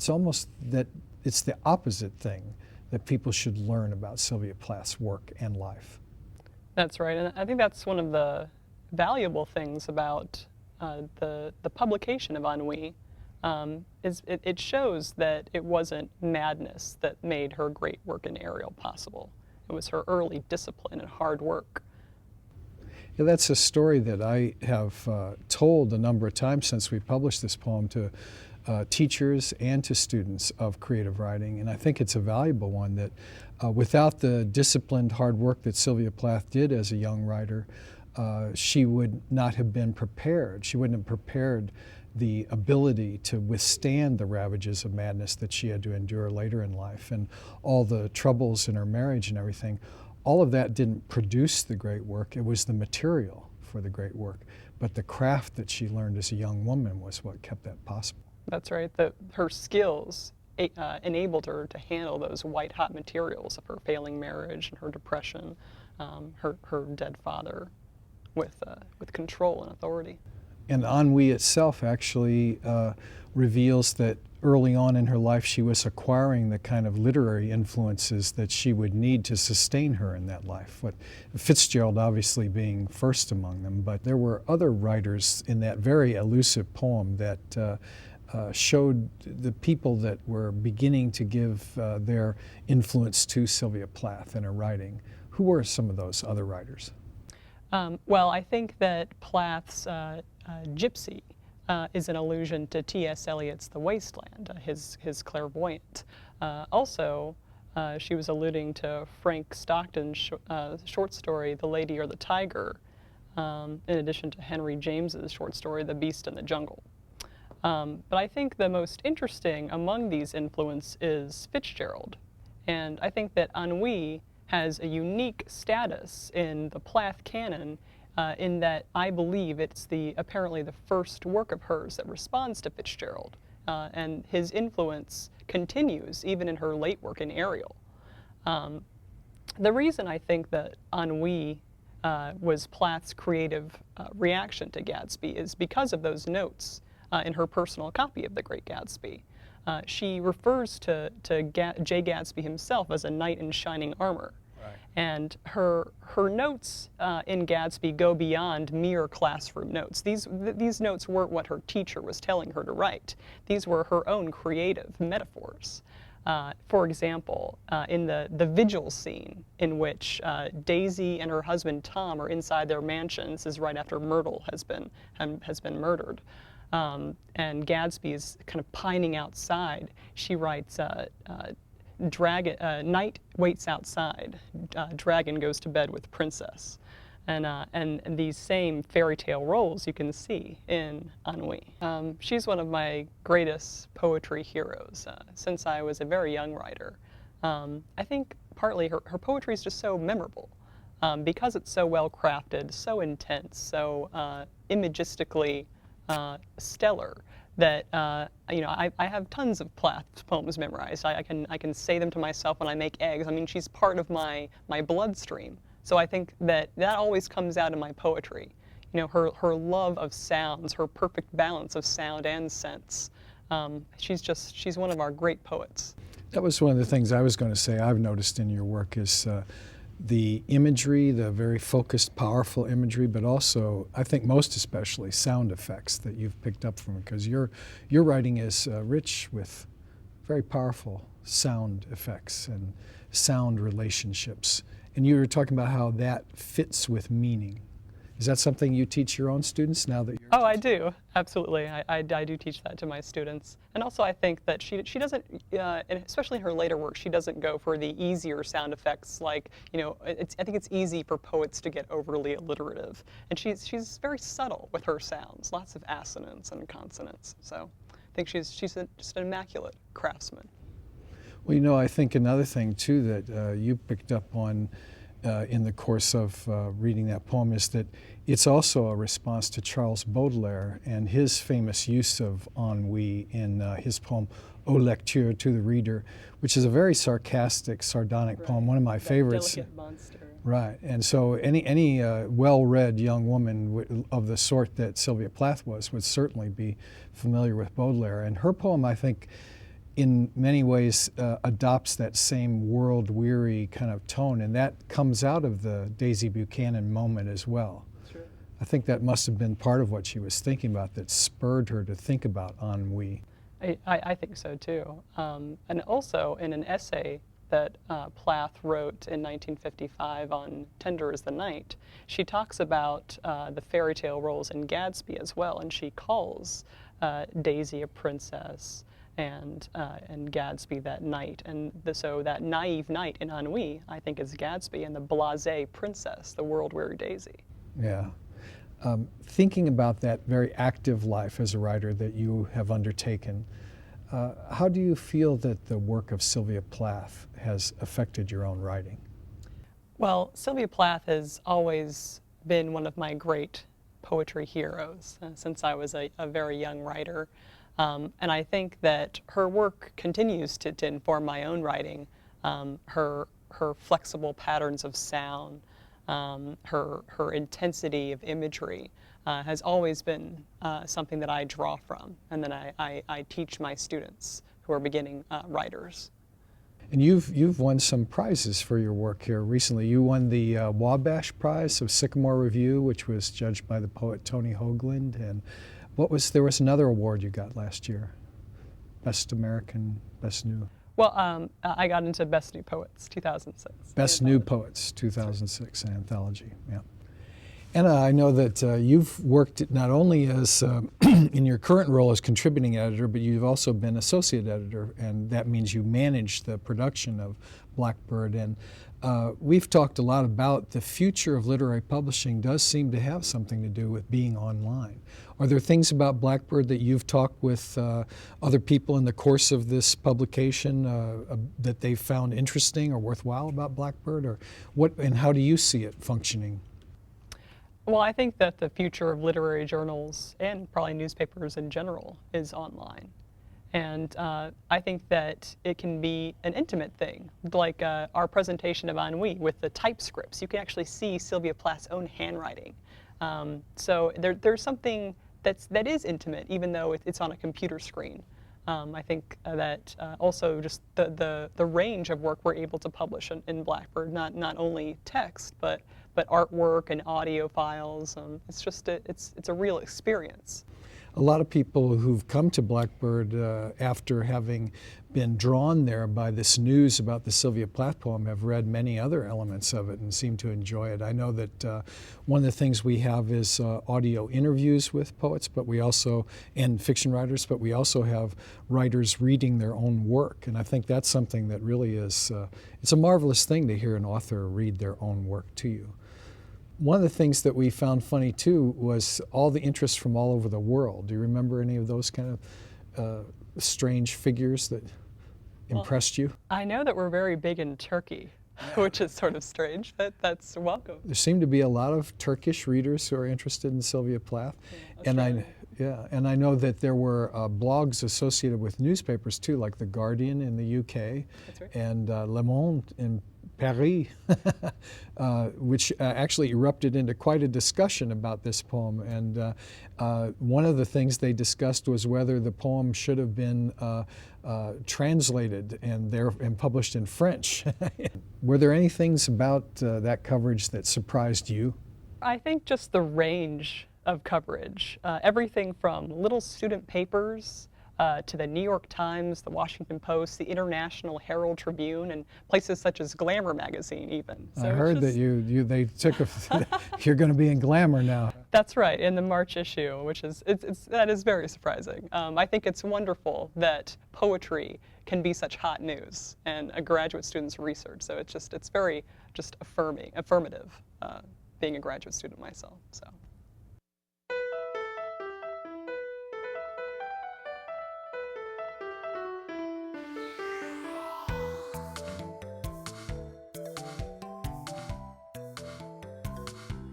it's almost that it's the opposite thing that people should learn about Sylvia Plath's work and life. That's right, and I think that's one of the valuable things about the publication of Ennui. Is it shows that it wasn't madness that made her great work in Ariel possible. It was her early discipline and hard work. Yeah, that's a story that I have told a number of times since we published this poem to teachers and to students of creative writing, and I think it's a valuable one that without the disciplined hard work that Sylvia Plath did as a young writer, she would not have been prepared. She wouldn't have prepared the ability to withstand the ravages of madness that she had to endure later in life, and all the troubles in her marriage and everything. All of that didn't produce the great work. It was the material for the great work. But the craft that she learned as a young woman was what kept that possible. That's right. Her skills enabled her to handle those white-hot materials of her failing marriage and her depression, her dead father, with control and authority. And Ennui itself actually reveals that early on in her life she was acquiring the kind of literary influences that she would need to sustain her in that life. Fitzgerald obviously being first among them, but there were other writers in that very elusive poem that showed the people that were beginning to give their influence to Sylvia Plath in her writing. Who were some of those other writers? Well, I think that Plath's Gypsy is an allusion to T.S. Eliot's The Wasteland, his clairvoyant. Also, she was alluding to Frank Stockton's short story, The Lady or the Tiger, in addition to Henry James's short story, The Beast in the Jungle. But I think the most interesting among these influences is Fitzgerald. And I think that Ennui has a unique status in the Plath canon in that I believe it's apparently the first work of hers that responds to Fitzgerald. And his influence continues even in her late work in Ariel. The reason I think that Ennui was Plath's creative reaction to Gatsby is because of those notes in her personal copy of The Great Gatsby. She refers to Jay Gatsby himself as a knight in shining armor. Right. And her notes in Gatsby go beyond mere classroom notes. These notes weren't what her teacher was telling her to write. These were her own creative metaphors. For example, in the vigil scene in which Daisy and her husband Tom are inside their mansion, this is right after Myrtle has been murdered, and Gatsby is kind of pining outside. She writes, night waits outside, dragon goes to bed with princess. And these same fairy tale roles you can see in Ennui. She's one of my greatest poetry heroes since I was a very young writer. I think partly her poetry is just so memorable because it's so well crafted, so intense, so imagistically stellar that I have tons of Plath's poems memorized. I can say them to myself when I make eggs. I mean, she's part of my bloodstream. So I think that always comes out in my poetry. You know, her love of sounds, her perfect balance of sound and sense. She's one of our great poets. That was one of the things I was going to say I've noticed in your work is the imagery, the very focused, powerful imagery, but also, I think most especially, sound effects that you've picked up from it, because your writing is rich with very powerful sound effects and sound relationships. And you were talking about how that fits with meaning. Is that something you teach your own students now that you're... Oh, I do. Absolutely. I do teach that to my students. And also I think that she doesn't, and especially in her later work, she doesn't go for the easier sound effects like, I think it's easy for poets to get overly alliterative. And she's very subtle with her sounds, lots of assonance and consonants. So I think she's just an immaculate craftsman. Well, I think another thing, too, that you picked up on in the course of reading that poem is that it's also a response to Charles Baudelaire and his famous use of ennui in his poem, Aux Lectures, to the reader, which is a very sarcastic, sardonic poem, one of my favorites. Delicate monster. Right, and so any well-read young woman of the sort that Sylvia Plath was would certainly be familiar with Baudelaire. And her poem, I think, in many ways adopts that same world-weary kind of tone, and that comes out of the Daisy Buchanan moment as well. Sure. I think that must have been part of what she was thinking about that spurred her to think about ennui. I think so too. And also in an essay that Plath wrote in 1955 on Tender as the Night, she talks about the fairy tale roles in Gadsby as well, and she calls Daisy a princess and Gadsby that knight. And so that naive knight in Ennui, I think, is Gadsby, and the blasé princess, the world-weary Daisy. Yeah. Thinking about that very active life as a writer that you have undertaken, how do you feel that the work of Sylvia Plath has affected your own writing? Well, Sylvia Plath has always been one of my great poetry heroes since I was a very young writer. And I think that her work continues to inform my own writing. Her flexible patterns of sound, her intensity of imagery has always been something that I draw from, and then I teach my students who are beginning writers. And you've won some prizes for your work here recently. You won the Wabash Prize of Sycamore Review, which was judged by the poet Tony Hoagland. And there was another award you got last year, Best American, Best New. Well, I got into Best New Poets, 2006. Best New Poets, 2006 anthology. Yeah. Anna, I know that you've worked not only as in your current role as contributing editor, but you've also been associate editor, and that means you manage the production of Blackbird. And we've talked a lot about the future of literary publishing does seem to have something to do with being online. Are there things about Blackbird that you've talked with other people in the course of this publication that they've found interesting or worthwhile about Blackbird, or what? And how do you see it functioning? Well, I think that the future of literary journals and probably newspapers in general is online. And I think that it can be an intimate thing, like our presentation of Ennui with the typescripts. You can actually see Sylvia Plath's own handwriting. So there's something that is intimate, even though it's on a computer screen. I think that also just the range of work we're able to publish in Blackbird, not only text, but artwork and audio files. It's just it's a real experience. A lot of people who've come to Blackbird after having been drawn there by this news about the Sylvia Plath poem have read many other elements of it and seem to enjoy it. I know that one of the things we have is audio interviews with poets, but we also, and fiction writers, but we also have writers reading their own work. And I think that's something that really is, it's a marvelous thing to hear an author read their own work to you. One of the things that we found funny too was all the interest from all over the world. Do you remember any of those kind of strange figures that impressed you? I know that we're very big in Turkey, which is sort of strange, but that's welcome. There seem to be a lot of Turkish readers who are interested in Sylvia Plath. And I know that there were blogs associated with newspapers too, like The Guardian in the UK. That's right. And Le Monde in Paris, which actually erupted into quite a discussion about this poem. And one of the things they discussed was whether the poem should have been translated and published in French. Were there any things about that coverage that surprised you? I think just the range of coverage, everything from little student papers to the New York Times, the Washington Post, the International Herald Tribune, and places such as Glamour magazine even. So I heard that they took you're going to be in Glamour now. That's right, in the March issue, which is that is very surprising. I think it's wonderful that poetry can be such hot news and a graduate student's research. So it's very affirmative being a graduate student myself. So.